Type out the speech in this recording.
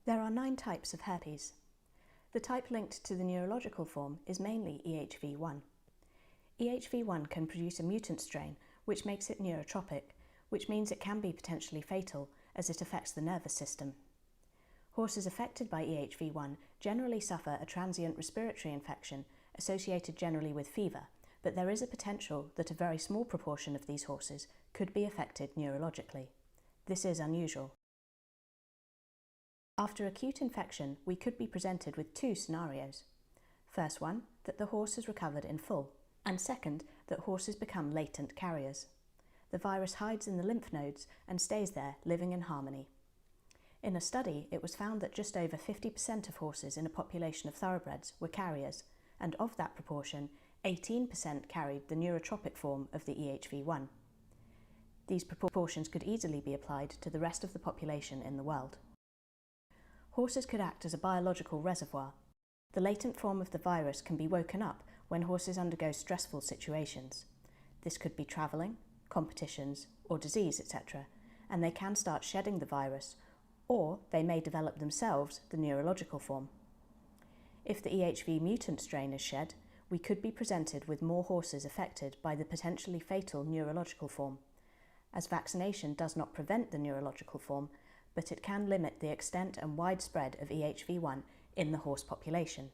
There are 9 types of herpes. The type linked to the neurological form is mainly EHV-1. EHV-1 can produce a mutant strain which makes it neurotropic, which means it can be potentially fatal as it affects the nervous system. Horses affected by EHV-1 generally suffer a transient respiratory infection associated generally with fever, but there is a potential that a very small proportion of these horses could be affected neurologically. This is unusual. After acute infection, we could be presented with 2 scenarios. First one, that the horse has recovered in full, and second, that horses become latent carriers. The virus hides in the lymph nodes and stays there, living in harmony. In a study, it was found that just over 50% of horses in a population of thoroughbreds were carriers, and of that proportion, 18% carried the neurotropic form of the EHV-1. These proportions could easily be applied to the rest of the population in the world. Horses could act as a biological reservoir. The latent form of the virus can be woken up when horses undergo stressful situations. This could be travelling, competitions, or disease, etc., and they can start shedding the virus, or they may develop themselves the neurological form. If the EHV mutant strain is shed, we could be presented with more horses affected by the potentially fatal neurological form, as vaccination does not prevent the neurological form, but it can limit the extent and widespread of EHV-1 in the horse population.